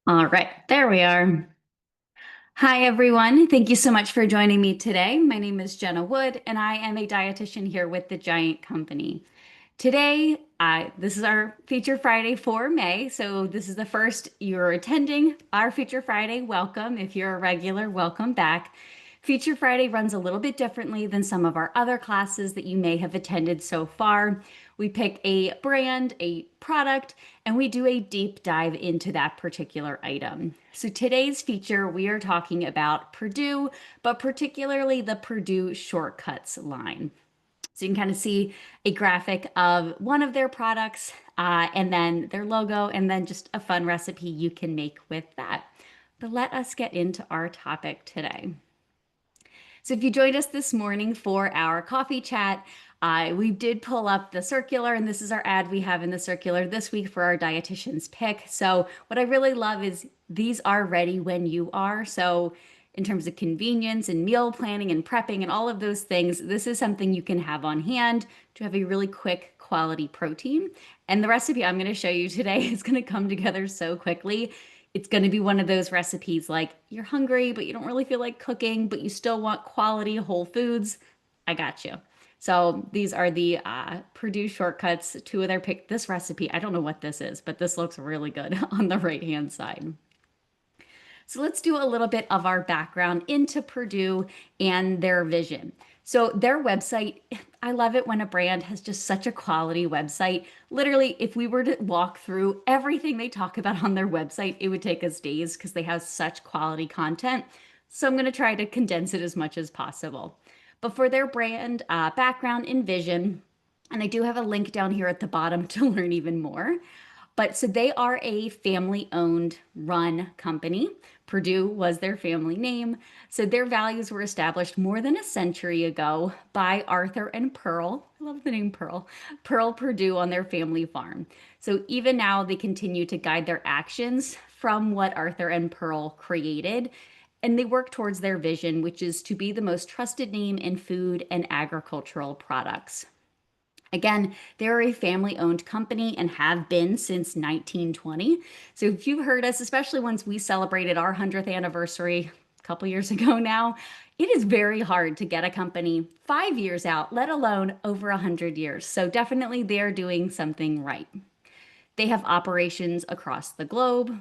All right, there we are. Hi, everyone. Thank you so much for joining me today. My name is Jenna Wood, and I am a dietitian here with the Giant Company. Today, this is our Feature Friday for May. So, this is the first you're attending our Feature Friday. Welcome. If you're a regular, welcome back. Feature Friday runs a little bit differently than some of our other classes that you may have attended so far. We pick a brand, a product, and we do a deep dive into that particular item. So today's feature, we are talking about Perdue, but particularly the Perdue Shortcuts line. So you can kind of see a graphic of one of their products, and then their logo, and then just a fun recipe you can make with that. But let us get into our topic today. So if you joined us this morning for our coffee chat, we did pull up the circular, and this is our ad we have in the circular this week for our dietitian's pick. So what I really love is these are ready when you are. So in terms of convenience and meal planning and prepping and all of those things, this is something you can have on hand to have a really quick quality protein. And the recipe I'm going to show you today is going to come together so quickly. It's going to be one of those recipes like you're hungry, but you don't really feel like cooking, but you still want quality whole foods. I got you. So these are the Purdue shortcuts. Two of their pick. This recipe, I don't know what this is, but this looks really good on the right hand side. So let's do a little bit of our background into Purdue and their vision. So their website, I love it when a brand has just such a quality website. Literally, if we were to walk through everything they talk about on their website, it would take us days because they have such quality content. So I'm going to try to condense it as much as possible. But for their brand background and vision, and I do have a link down here at the bottom to learn even more. But so they are a family owned run company. Purdue was their family name. So their values were established more than a century ago by Arthur and Pearl. I love the name Pearl. Pearl Purdue on their family farm. So even now they continue to guide their actions from what Arthur and Pearl created. And they work towards their vision, which is to be the most trusted name in food and agricultural products. Again, they're a family owned company and have been since 1920. So if you've heard us, especially once we celebrated our 100th anniversary a couple years ago now, it is very hard to get a company 5 years out, let alone over 100 years. So definitely they're doing something right. They have operations across the globe.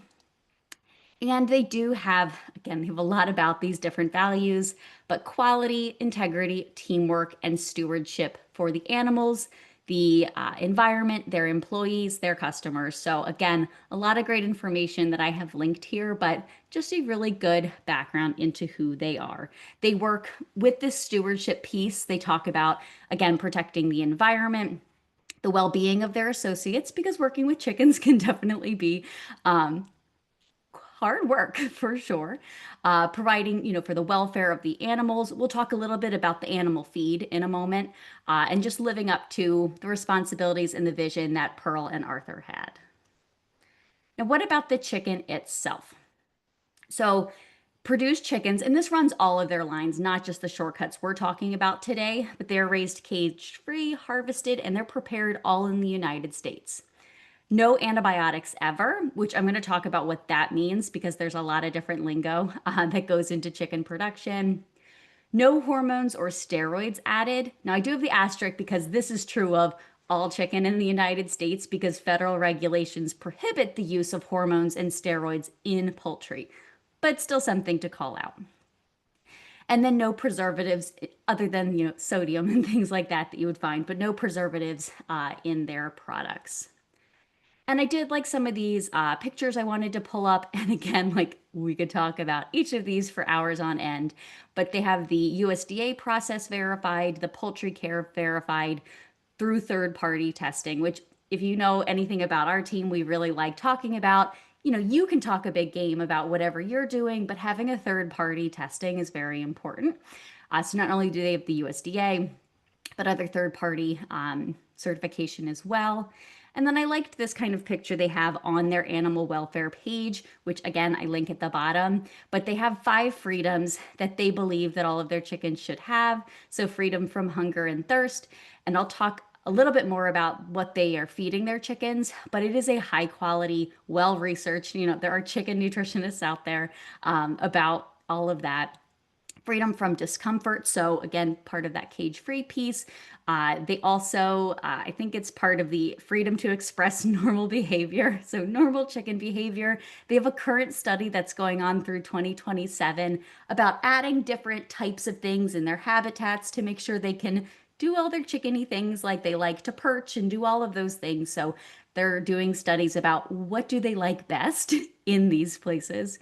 And they do have, again, they have a lot about these different values, but quality, integrity, teamwork, and stewardship for the animals, the environment, their employees, their customers. So, again, a lot of great information that I have linked here, but just a really good background into who they are. They work with this stewardship piece. They talk about, again, protecting the environment, the well-being of their associates, because working with chickens can definitely be hard work for sure. Providing, for the welfare of the animals. We'll talk a little bit about the animal feed in a moment, and just living up to the responsibilities and the vision that Pearl and Arthur had. Now, what about the chicken itself? So, Purdue's chickens, and this runs all of their lines, not just the shortcuts we're talking about today, but they're raised cage-free, harvested, and they're prepared all in the United States. No antibiotics ever, which I'm going to talk about what that means because there's a lot of different lingo that goes into chicken production. No hormones or steroids added. Now, I do have the asterisk because this is true of all chicken in the United States because federal regulations prohibit the use of hormones and steroids in poultry, but still something to call out. And then no preservatives other than, sodium and things like that that you would find, but no preservatives in their products. And I did like some of these pictures I wanted to pull up. And again, like we could talk about each of these for hours on end, but they have the USDA process verified, the poultry care verified through third party testing, which if you know anything about our team, we really like talking about. You can talk a big game about whatever you're doing, but having a third party testing is very important. So not only do they have the USDA, but other third party certification as well. And then I liked this kind of picture they have on their animal welfare page, which again, I link at the bottom, but they have 5 freedoms that they believe that all of their chickens should have. So freedom from hunger and thirst. And I'll talk a little bit more about what they are feeding their chickens, but it is a high quality, well researched, there are chicken nutritionists out there about all of that. Freedom from discomfort. So, again, part of that cage free piece. They also, I think it's part of the freedom to express normal behavior. So, normal chicken behavior. They have a current study that's going on through 2027 about adding different types of things in their habitats to make sure they can do all their chickeny things like they like to perch and do all of those things. So, they're doing studies about what do they like best in these places.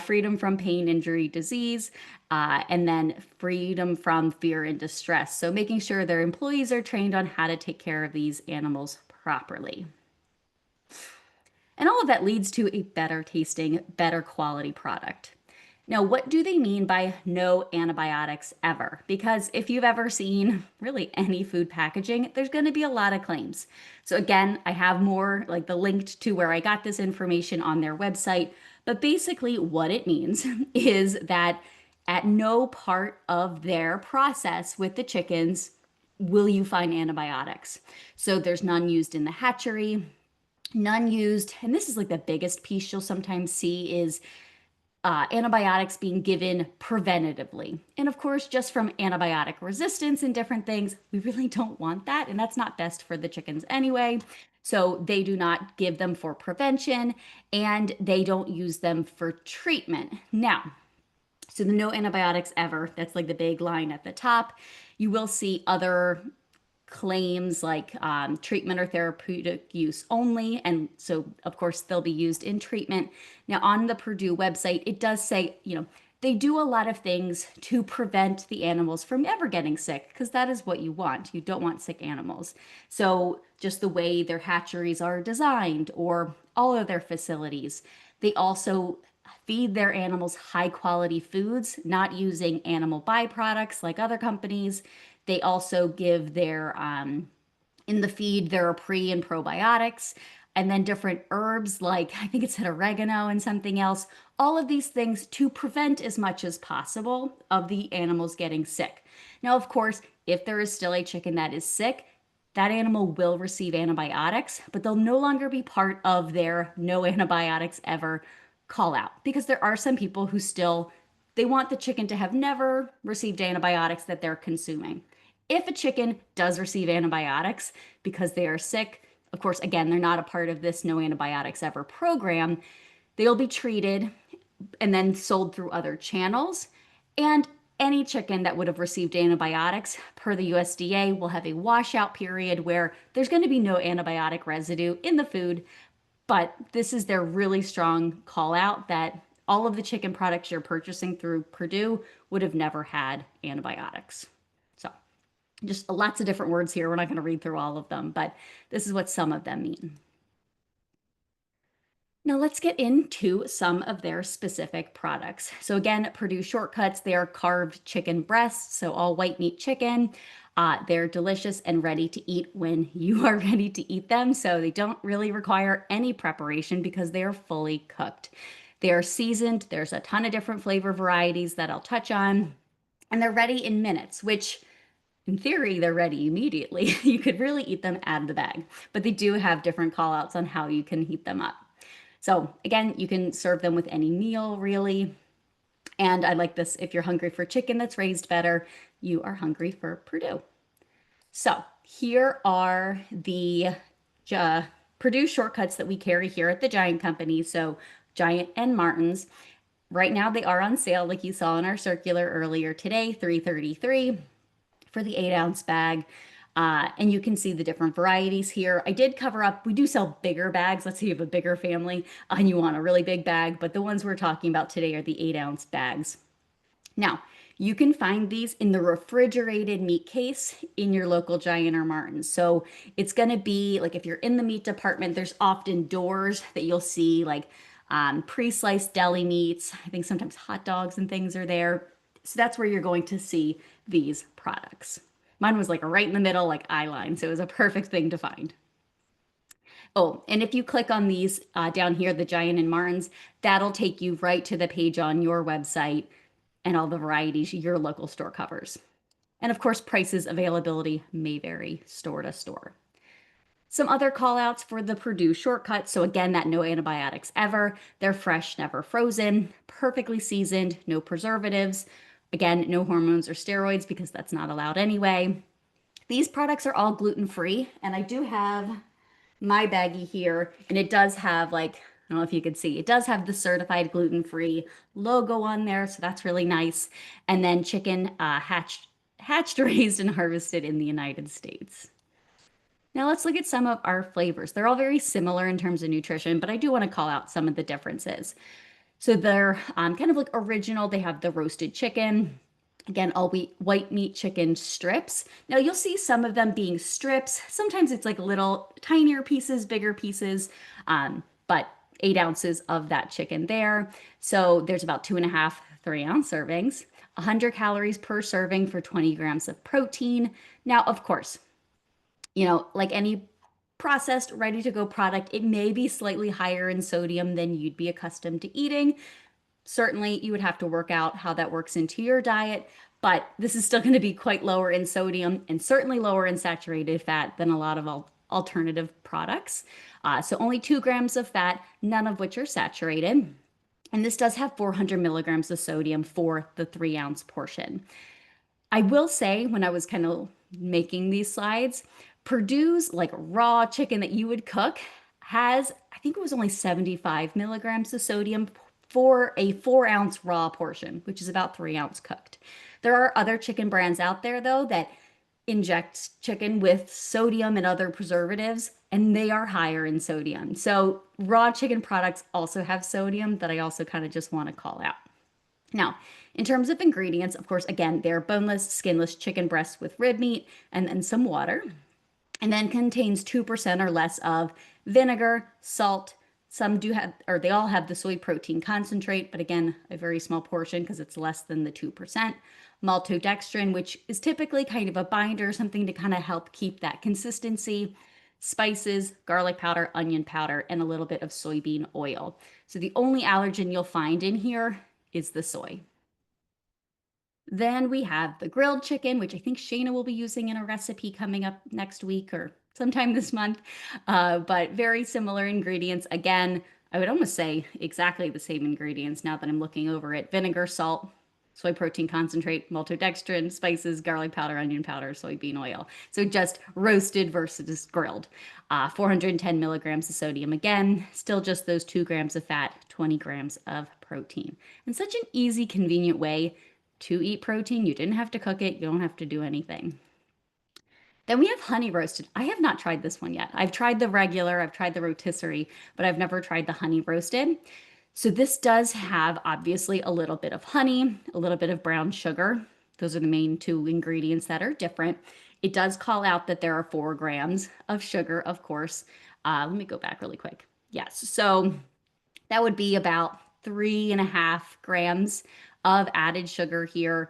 Freedom from pain, injury, disease, and then freedom from fear and distress. So making sure their employees are trained on how to take care of these animals properly. And all of that leads to a better tasting, better quality product. Now, what do they mean by no antibiotics ever? Because if you've ever seen really any food packaging, there's going to be a lot of claims. So again, I have more like the linked to where I got this information on their website. But basically, what it means is that at no part of their process with the chickens will you find antibiotics. So there's none used in the hatchery, none used, and this is like the biggest piece you'll sometimes see is antibiotics being given preventatively. And of course, just from antibiotic resistance and different things, we really don't want that. And that's not best for the chickens anyway. So they do not give them for prevention and they don't use them for treatment. Now, so the no antibiotics ever, that's like the big line at the top. You will see other claims like treatment or therapeutic use only. And so, of course, they'll be used in treatment. Now, on the Purdue website, it does say, they do a lot of things to prevent the animals from ever getting sick because that is what you want. You don't want sick animals. So, just the way their hatcheries are designed or all of their facilities, they also feed their animals high quality foods, not using animal byproducts like other companies. They also give their, in the feed, there are pre and probiotics, and then different herbs like I think it said oregano and something else. All of these things to prevent as much as possible of the animals getting sick. Now, of course, if there is still a chicken that is sick, that animal will receive antibiotics, but they'll no longer be part of their no antibiotics ever call out because there are some people who still they want the chicken to have never received antibiotics that they're consuming. If a chicken does receive antibiotics because they are sick, of course, again, they're not a part of this no antibiotics ever program, they'll be treated and then sold through other channels. And any chicken that would have received antibiotics per the USDA will have a washout period where there's going to be no antibiotic residue in the food. But this is their really strong call out that all of the chicken products you're purchasing through Purdue would have never had antibiotics. So, just lots of different words here. We're not going to read through all of them, but this is what some of them mean. Now let's get into some of their specific products. So again, Purdue Shortcuts, they are carved chicken breasts, so all white meat chicken. They're delicious and ready to eat when you are ready to eat them. So they don't really require any preparation because they are fully cooked. They are seasoned. There's a ton of different flavor varieties that I'll touch on. And they're ready in minutes, which in theory, they're ready immediately. You could really eat them out of the bag, but they do have different call outs on how you can heat them up. So again, you can serve them with any meal, really. And I like this, if you're hungry for chicken that's raised better, you are hungry for Purdue. So here are the Purdue shortcuts that we carry here at the Giant Company. So Giant and Martin's. Right now they are on sale, like you saw in our circular earlier today, $3.33 for the 8-ounce bag. And you can see the different varieties here. I did cover up, we do sell bigger bags. Let's say you have a bigger family and you want a really big bag, but the ones we're talking about today are the 8-ounce bags. Now, you can find these in the refrigerated meat case in your local Giant or Martin's. So it's going to be like if you're in the meat department, there's often doors that you'll see like pre-sliced deli meats. I think sometimes hot dogs and things are there. So that's where you're going to see these products. Mine was like right in the middle, like eye line. So it was a perfect thing to find. Oh, and if you click on these down here, the Giant and Martin's, that'll take you right to the page on your website and all the varieties your local store covers. And of course, prices availability may vary store to store. Some other call outs for the Purdue shortcut. So again, that no antibiotics ever. They're fresh, never frozen, perfectly seasoned, no preservatives. Again, no hormones or steroids because that's not allowed anyway. These products are all gluten-free, and I do have my baggie here, and it does have like, I don't know if you can see, it does have the certified gluten-free logo on there, so that's really nice. And then chicken hatched, raised, and harvested in the United States. Now let's look at some of our flavors. They're all very similar in terms of nutrition, but I do want to call out some of the differences. So they're kind of like original. They have the roasted chicken. Again, all white meat chicken strips. Now you'll see some of them being strips. Sometimes it's like little tinier pieces, bigger pieces, but 8 ounces of that chicken there. So there's about 2.5, 3-ounce servings, 100 calories per serving for 20 grams of protein. Now, of course, like any processed, ready to go product, it may be slightly higher in sodium than you'd be accustomed to eating. Certainly, you would have to work out how that works into your diet, but this is still going to be quite lower in sodium and certainly lower in saturated fat than a lot of alternative products. So only 2 grams of fat, none of which are saturated. And this does have 400 milligrams of sodium for the 3-ounce portion. I will say, when I was kind of making these slides, Perdue's like raw chicken that you would cook has, I think it was only 75 milligrams of sodium for a 4-ounce raw portion, which is about 3-ounce cooked. There are other chicken brands out there, though, that inject chicken with sodium and other preservatives, and they are higher in sodium. So raw chicken products also have sodium that I also kind of just want to call out. Now, in terms of ingredients, of course, again, they're boneless, skinless chicken breasts with rib meat and then some water, and then contains 2% or less of vinegar, salt. Some do have, or they all have the soy protein concentrate, but again, a very small portion because it's less than the 2%. Maltodextrin, which is typically kind of a binder, something to kind of help keep that consistency. Spices, garlic powder, onion powder, and a little bit of soybean oil. So the only allergen you'll find in here is the soy. Then we have the grilled chicken, which I think Shayna will be using in a recipe coming up next week or sometime this month, but very similar ingredients. Again, I would almost say exactly the same ingredients now that I'm looking over it. Vinegar, salt, soy protein concentrate, maltodextrin, spices, garlic powder, onion powder, soybean oil. So just roasted versus grilled. 410 milligrams of sodium. Again, still just those 2 grams of fat, 20 grams of protein. And such an easy, convenient way to eat protein. You didn't have to cook it. You don't have to do anything. Then we have honey roasted. I have not tried this one yet. I've tried the regular, I've tried the rotisserie, but I've never tried the honey roasted. So this does have obviously a little bit of honey, a little bit of brown sugar. Those are the main 2 ingredients that are different. It does call out that there are 4 grams of sugar, of course. Let me go back really quick. Yes, so that would be about 3.5 grams of added sugar here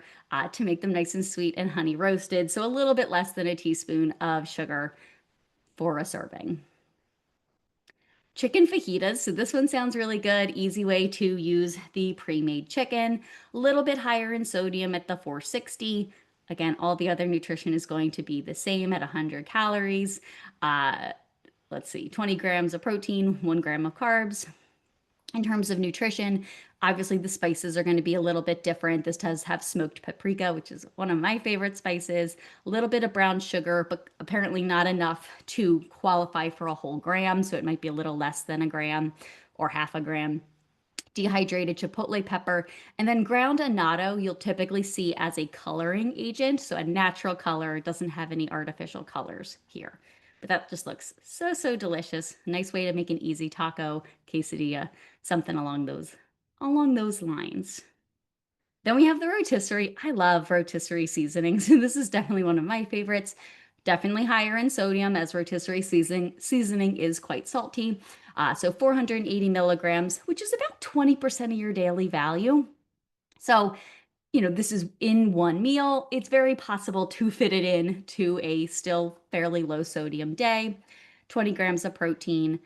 to make them nice and sweet and honey roasted. So a little bit less than a teaspoon of sugar for a serving. Chicken fajitas. So this one sounds really good. Easy way to use the pre-made chicken. A little bit higher in sodium at the 460. Again, all the other nutrition is going to be the same at 100 calories. Let's see, 20 grams of protein, 1 gram of carbs. In terms of nutrition, obviously the spices are going to be a little bit different. This does have smoked paprika, which is one of my favorite spices, a little bit of brown sugar, but apparently not enough to qualify for a whole gram. So it might be a little less than a gram or half a gram. Dehydrated chipotle pepper, and then ground annatto you'll typically see as a coloring agent. So a natural color, it doesn't have any artificial colors here. But that just looks so, so delicious. Nice way to make an easy taco, quesadilla, something along those lines. Then we have the rotisserie. I love rotisserie seasonings. This is definitely one of my favorites. Definitely higher in sodium as rotisserie seasoning is quite salty. So 480 milligrams, which is about 20% of your daily value. So this is in one meal. It's very possible to fit it in to a still fairly low sodium day. 20 grams of protein,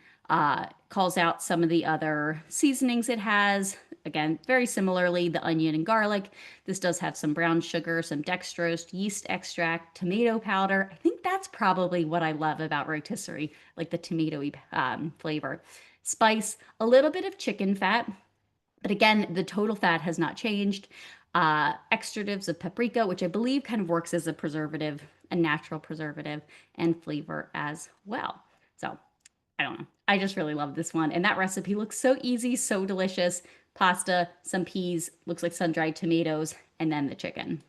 calls out some of the other seasonings it has. Again, very similarly, the onion and garlic. This does have some brown sugar, some dextrose, yeast extract, tomato powder. I think that's probably what I love about rotisserie, like the tomatoey flavor. Spice, a little bit of chicken fat, but again, the total fat has not changed. Extratives of paprika, which I believe kind of works as a preservative, a natural preservative, and flavor as well. So I don't know. I just really love this one. And that recipe looks so easy, so delicious. Pasta, some peas, looks like sun-dried tomatoes, and then the chicken.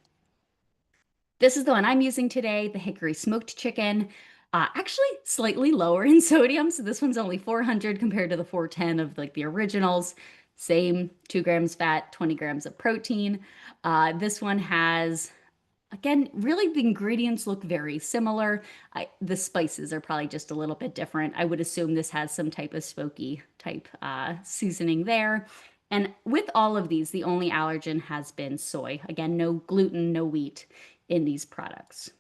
This is the one I'm using today, the hickory smoked chicken. Actually, slightly lower in sodium. So this one's only 400 compared to the 410 of like the originals. Same 2 grams fat, 20 grams of protein. This one has, again, really the ingredients look very similar. The spices are probably just a little bit different. I would assume this has some type of smoky type seasoning there. And with all of these, the only allergen has been soy. Again, no gluten, no wheat in these products.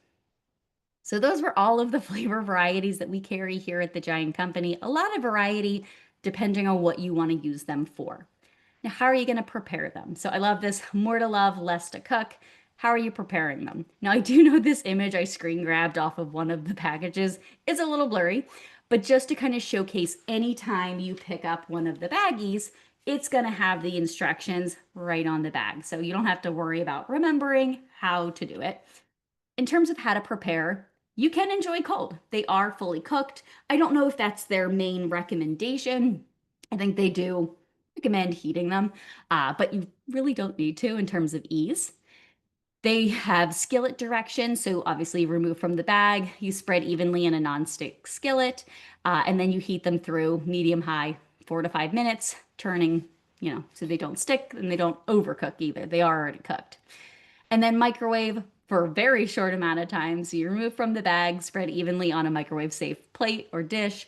So those were all of the flavor varieties that we carry here at the Giant Company. A lot of variety depending on what you want to use them for. Now, how are you going to prepare them? So I love this, more to love, less to cook. How are you preparing them? Now, I do know this image I screen grabbed off of one of the packages is a little blurry, but just to kind of showcase anytime you pick up one of the baggies, it's going to have the instructions right on the bag. So you don't have to worry about remembering how to do it. In terms of how to prepare, you can enjoy cold. They are fully cooked. I don't know if that's their main recommendation. I think they do recommend heating them, but you really don't need to in terms of ease. They have skillet direction, so obviously remove from the bag. You spread evenly in a nonstick skillet, and then you heat them through medium high, 4 to 5 minutes, turning, so they don't stick and they don't overcook either. They are already cooked. And then microwave for a very short amount of time. So you remove from the bag, spread evenly on a microwave safe plate or dish,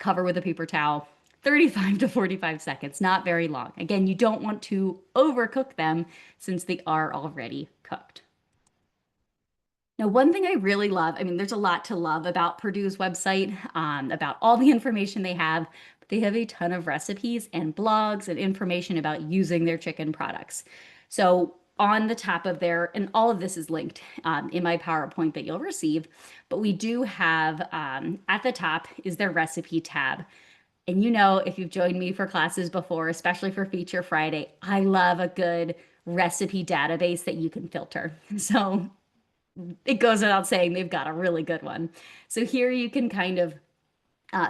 cover with a paper towel, 35 to 45 seconds, not very long. Again, you don't want to overcook them since they are already cooked. Now, one thing I really love, I mean, there's a lot to love about Perdue's website, about all the information they have, but they have a ton of recipes and blogs and information about using their chicken products. So on the top of there, and all of this is linked in my PowerPoint that you'll receive, but we do have at the top is their recipe tab. And if you've joined me for classes before, especially for Feature Friday, I love a good recipe database that you can filter. So it goes without saying they've got a really good one. So here you can kind of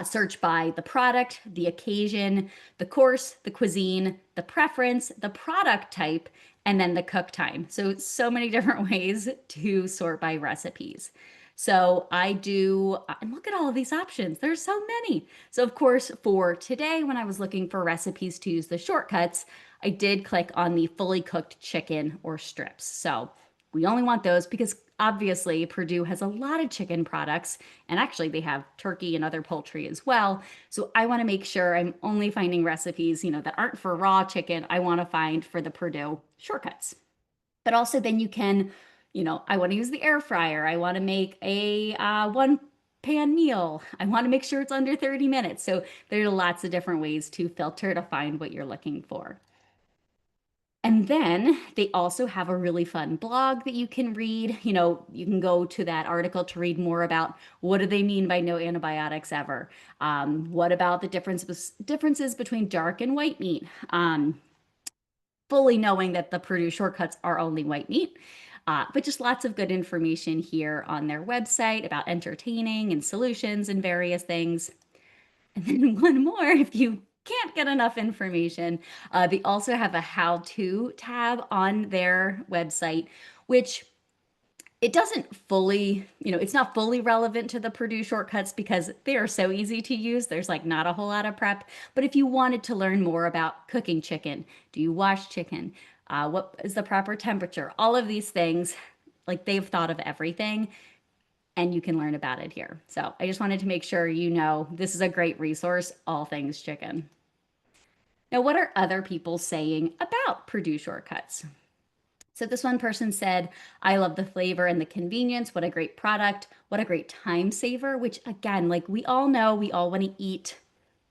search by the product, the occasion, the course, the cuisine, the preference, the product type, and then the cook time. So many different ways to sort by recipes. So I do, and look at all of these options. There's so many. So of course, for today, when I was looking for recipes to use the shortcuts, I did click on the fully cooked chicken or strips. So we only want those because obviously Perdue has a lot of chicken products, and actually they have turkey and other poultry as well. So I want to make sure I'm only finding recipes, that aren't for raw chicken. I want to find for the Perdue shortcuts. But also then you can, I want to use the air fryer. I want to make a one pan meal. I want to make sure it's under 30 minutes. So there are lots of different ways to filter to find what you're looking for. And then they also have a really fun blog that you can read. You can go to that article to read more about what do they mean by no antibiotics ever? What about the differences between dark and white meat? Fully knowing that the Perdue shortcuts are only white meat. But just lots of good information here on their website about entertaining and solutions and various things. And then one more, if you can't get enough information, they also have a how-to tab on their website, which it doesn't fully, it's not fully relevant to the Perdue shortcuts because they are so easy to use. There's like not a whole lot of prep. But if you wanted to learn more about cooking chicken, do you wash chicken? What is the proper temperature? All of these things, like they've thought of everything and you can learn about it here. So I just wanted to make sure this is a great resource, all things chicken. Now, what are other people saying about Perdue shortcuts? So this one person said, I love the flavor and the convenience. What a great product. What a great time saver, which again, like we all know, we all want to eat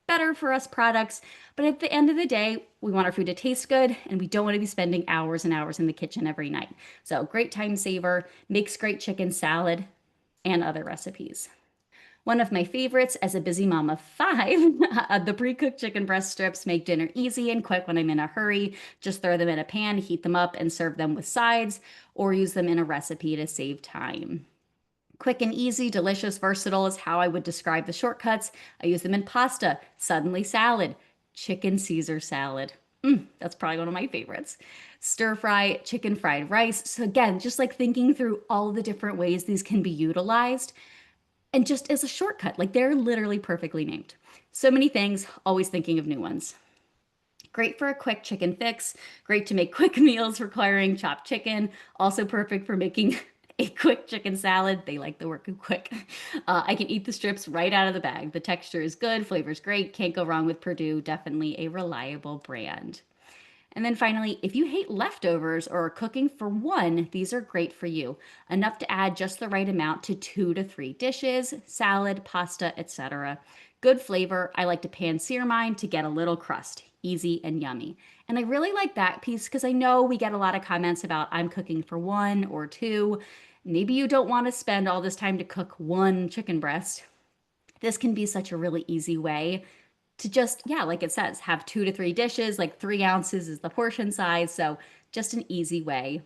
better for us products. But at the end of the day, we want our food to taste good and we don't want to be spending hours and hours in the kitchen every night. So, great time saver, makes great chicken salad and other recipes. One of my favorites as a busy mom of five, the pre-cooked chicken breast strips make dinner easy and quick when I'm in a hurry. Just throw them in a pan, heat them up, and serve them with sides, or use them in a recipe to save time. Quick and easy, delicious, versatile is how I would describe the shortcuts. I use them in pasta, suddenly salad, chicken Caesar salad. That's probably one of my favorites. Stir fry, chicken fried rice. So, again, just like thinking through all the different ways these can be utilized and just as a shortcut, like they're literally perfectly named. So many things, always thinking of new ones. Great for a quick chicken fix, great to make quick meals requiring chopped chicken, also perfect for making a quick chicken salad. They like the word quick. I can eat the strips right out of the bag. The texture is good, flavor's great, can't go wrong with Perdue, definitely a reliable brand. And then finally, if you hate leftovers or are cooking for one, these are great for you. Enough to add just the right amount to 2 to 3 dishes, salad, pasta, etc. Good flavor. I like to pan sear mine to get a little crust. Easy and yummy. And I really like that piece because I know we get a lot of comments about I'm cooking for one or two. Maybe you don't want to spend all this time to cook one chicken breast. This can be such a really easy way to just, yeah, like it says, have 2 to 3 dishes, like 3 ounces is the portion size. So just an easy way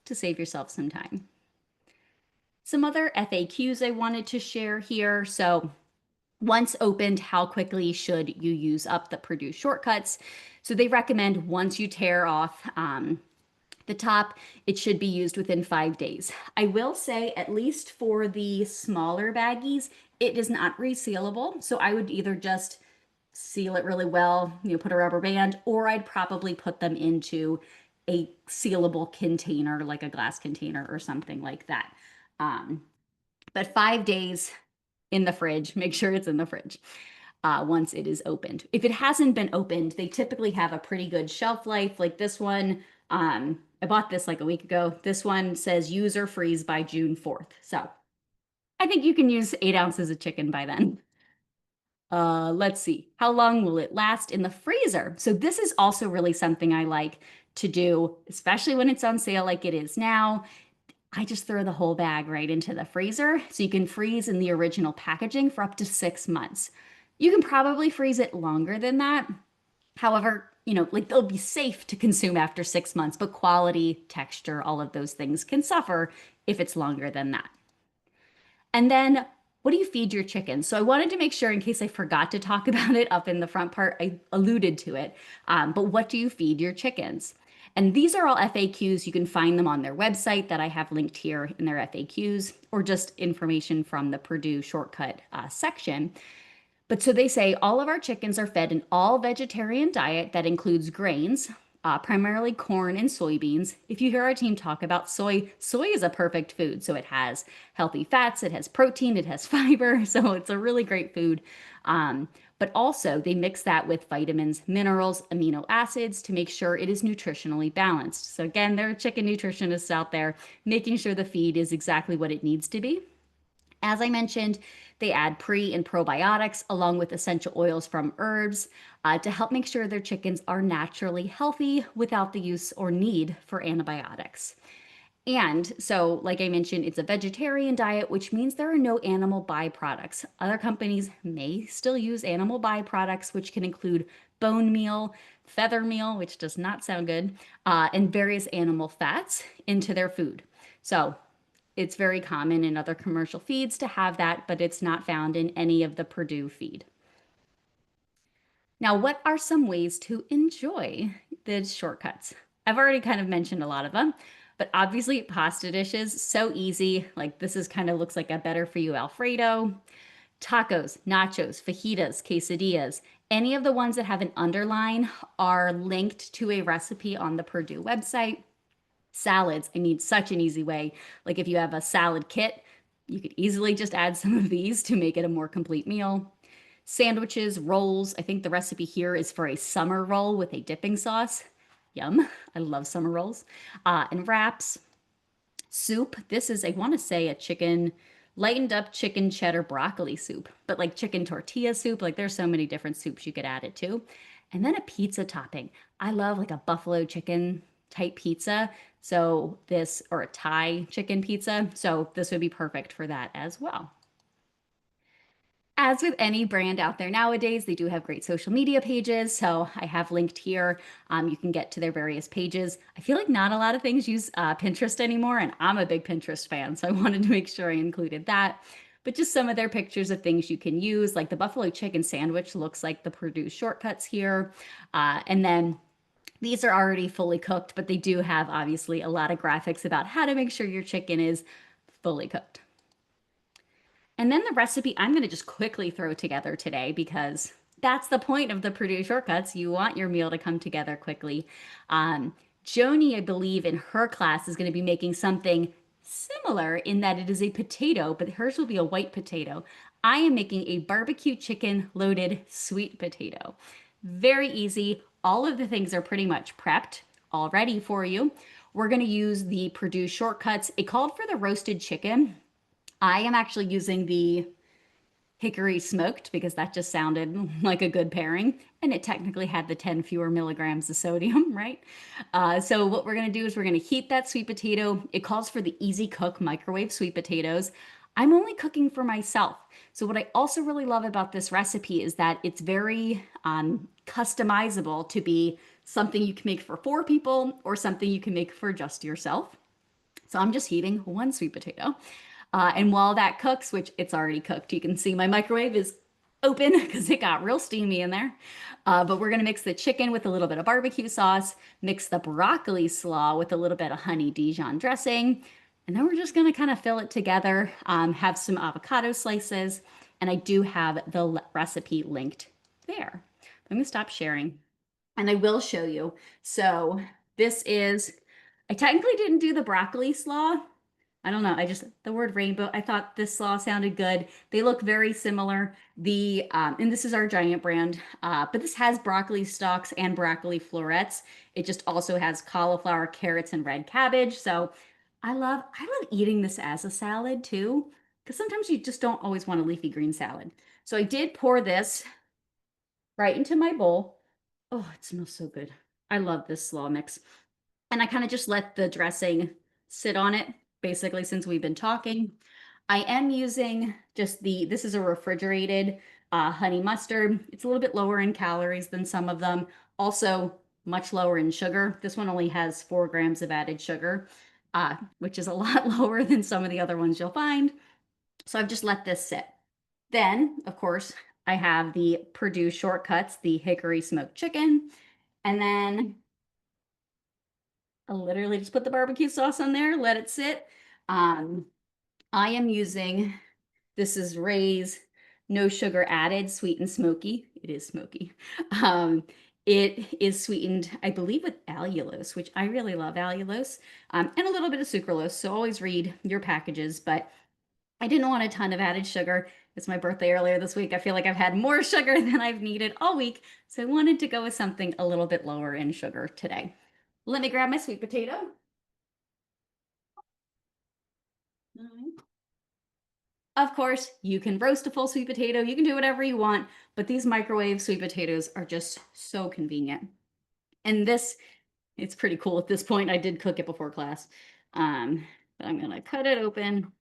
to save yourself some time. Some other FAQs I wanted to share here. So once opened, how quickly should you use up the Perdue shortcuts? So they recommend once you tear off the top, it should be used within 5 days. I will say, at least for the smaller baggies, it is not resealable. So I would either just seal it really well, put a rubber band, or I'd probably put them into a sealable container, like a glass container or something like that. Um, but 5 days in the fridge, make sure it's in the fridge once it is opened. If it hasn't been opened, they typically have a pretty good shelf life. Like this one, I bought this like a week ago. This one says use or freeze by June 4th. So I think you can use 8 ounces of chicken by then. Let's see. How long will it last in the freezer? So this is also really something I like to do, especially when it's on sale like it is now. I just throw the whole bag right into the freezer so you can freeze in the original packaging for up to 6 months. You can probably freeze it longer than that. However, like they'll be safe to consume after 6 months, but quality, texture, all of those things can suffer if it's longer than that. And then what do you feed your chickens? So I wanted to make sure, in case I forgot to talk about it up in the front part, I alluded to it. But what do you feed your chickens? And these are all FAQs. You can find them on their website that I have linked here in their FAQs, or just information from the Perdue shortcut section. But so they say all of our chickens are fed an all vegetarian diet that includes grains, primarily corn and soybeans. If you hear our team talk about soy, soy is a perfect food. So it has healthy fats, it has protein, it has fiber. So it's a really great food. But also, they mix that with vitamins, minerals, amino acids to make sure it is nutritionally balanced. So, again, there are chicken nutritionists out there making sure the feed is exactly what it needs to be. As I mentioned, they add pre and probiotics along with essential oils from herbs to help make sure their chickens are naturally healthy without the use or need for antibiotics. And so, like I mentioned, it's a vegetarian diet, which means there are no animal byproducts. Other companies may still use animal byproducts, which can include bone meal, feather meal, which does not sound good, and various animal fats into their food. So, it's very common in other commercial feeds to have that, but it's not found in any of the Perdue feed. Now, what are some ways to enjoy the shortcuts? I've already kind of mentioned a lot of them, but obviously pasta dishes, so easy. Like this is kind of looks like a better for you Alfredo. Tacos, nachos, fajitas, quesadillas, any of the ones that have an underline are linked to a recipe on the Perdue website. Salads, I mean, such an easy way. Like if you have a salad kit, you could easily just add some of these to make it a more complete meal. Sandwiches, rolls. I think the recipe here is for a summer roll with a dipping sauce. Yum. I love summer rolls. And wraps, soup. This is, I want to say, a chicken lightened up chicken cheddar broccoli soup, but like chicken tortilla soup. Like there's so many different soups you could add it to. And then a pizza topping. I love like a buffalo chicken type pizza. So this, or a Thai chicken pizza. So this would be perfect for that as well. As with any brand out there nowadays, they do have great social media pages. So I have linked here. You can get to their various pages. I feel like not a lot of things use Pinterest anymore, and I'm a big Pinterest fan. So I wanted to make sure I included that. But just some of their pictures of things you can use, like the buffalo chicken sandwich looks like the Purdue shortcuts here. And then these are already fully cooked, but they do have obviously a lot of graphics about how to make sure your chicken is fully cooked. And then the recipe I'm going to just quickly throw together today because that's the point of the Purdue shortcuts. You want your meal to come together quickly. Joni, I believe, in her class is going to be making something similar in that it is a potato, but hers will be a white potato. I am making a barbecue chicken loaded sweet potato. Very easy. All of the things are pretty much prepped all ready for you. We're going to use the Purdue shortcuts. It called for the roasted chicken. I am actually using the hickory smoked because that just sounded like a good pairing. And it technically had the 10 fewer milligrams of sodium, right? So what we're going to do is we're going to heat that sweet potato. It calls for the easy cook microwave sweet potatoes. I'm only cooking for myself. So what I also really love about this recipe is that it's very customizable to be something you can make for 4 people or something you can make for just yourself. So I'm just heating one sweet potato. And while that cooks, which it's already cooked, you can see my microwave is open because it got real steamy in there. But we're going to mix the chicken with a little bit of barbecue sauce, mix the broccoli slaw with a little bit of honey Dijon dressing. And then we're just going to kind of fill it together, have some avocado slices. And I do have the recipe linked there. I'm going to stop sharing and I will show you. So this is, I technically didn't do the broccoli slaw. I don't know. I just, the word rainbow, I thought this slaw sounded good. They look very similar. And this is our Giant brand, but this has broccoli stalks and broccoli florets. It just also has cauliflower, carrots, and red cabbage. So I love eating this as a salad too, because sometimes you just don't always want a leafy green salad. So I did pour this right into my bowl. Oh, it smells so good. I love this slaw mix. And I kind of just let the dressing sit on it, basically, since we've been talking. I am using just this is a refrigerated honey mustard. It's a little bit lower in calories than some of them. Also, much lower in sugar. This one only has 4 grams of added sugar, which is a lot lower than some of the other ones you'll find. So I've just let this sit. Then, of course, I have the Purdue shortcuts, the hickory smoked chicken. And then I literally just put the barbecue sauce on there, let it sit. Um, I am using, this is Ray's no sugar added, sweet and smoky. It is smoky. Um, it is sweetened, I believe, with allulose, which I really love allulose, and a little bit of sucralose. So always read your packages, but I didn't want a ton of added sugar. It's my birthday earlier this week. I feel like I've had more sugar than I've needed all week. So I wanted to go with something a little bit lower in sugar today. Let me grab my sweet potato. Of course, you can roast a full sweet potato. You can do whatever you want, but these microwave sweet potatoes are just so convenient. And this, it's pretty cool at this point. I did cook it before class. But I'm gonna cut it open.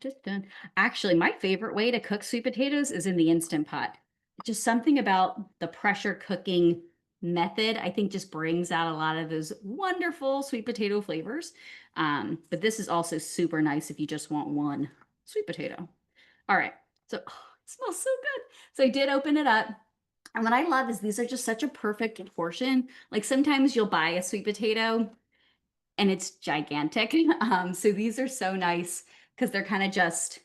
Just done. Actually, my favorite way to cook sweet potatoes is in the Instant Pot. Just something about the pressure cooking method, I think just brings out a lot of those wonderful sweet potato flavors. But this is also super nice if you just want one sweet potato. All right, so oh, it smells so good. So I did open it up. And what I love is these are just such a perfect portion. Like sometimes you'll buy a sweet potato and it's gigantic. So these are so nice because they're kind of just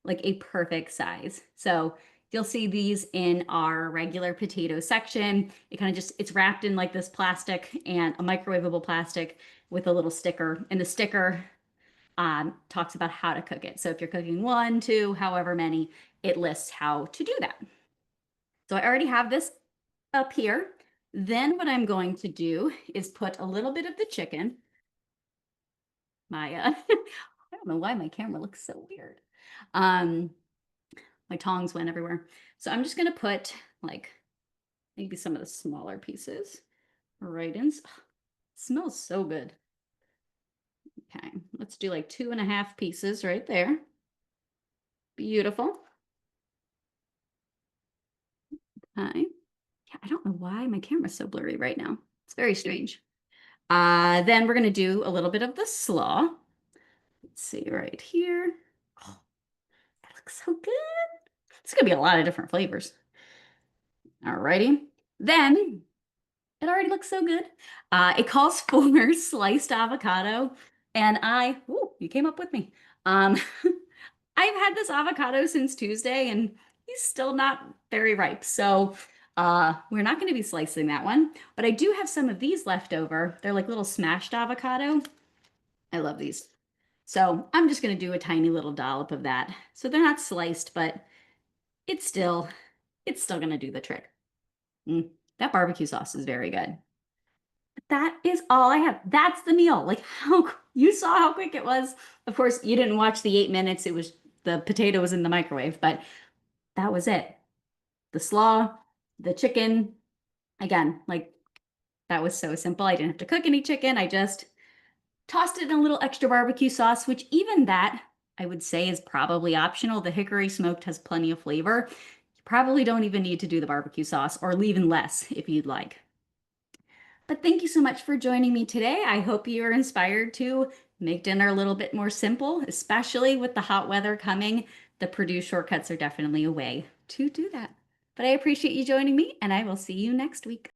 like a perfect size. So you'll see these in our regular potato section. It kind of just, it's wrapped in like this plastic and a microwavable plastic with a little sticker. And the sticker talks about how to cook it. So if you're cooking 1, 2, however many, it lists how to do that. So I already have this up here. Then what I'm going to do is put a little bit of the chicken My I don't know why my camera looks so weird. Um, my tongs went everywhere. So I'm just gonna put like maybe some of the smaller pieces right in. Smells so good. Okay, let's do like 2.5 pieces right there. Beautiful. Okay. Yeah, I don't know why my camera's so blurry right now. It's very strange. Then we're gonna do a little bit of the slaw. Let's see right here. Oh, that looks so good. It's gonna be a lot of different flavors. Alrighty. Then it already looks so good. It calls for sliced avocado, and you came up with me. Um, I've had this avocado since Tuesday, and he's still not very ripe. So we're not going to be slicing that one. But I do have some of these left over. They're like little smashed avocado. I love these. So I'm just going to do a tiny little dollop of that. So they're not sliced, but it's still it's still going to do the trick. Mm, that barbecue sauce is very good. That is all I have. That's the meal. Like how you saw how quick it was. Of course, you didn't watch the 8 minutes. It was the potato was in the microwave, but that was it. The slaw, the chicken. Again, like that was so simple. I didn't have to cook any chicken. I just tossed it in a little extra barbecue sauce, which even that I would say is probably optional. The hickory smoked has plenty of flavor. You probably don't even need to do the barbecue sauce or even less if you'd like. But thank you so much for joining me today. I hope you are inspired to make dinner a little bit more simple, especially with the hot weather coming. The Purdue shortcuts are definitely a way to do that. But I appreciate you joining me, and I will see you next week.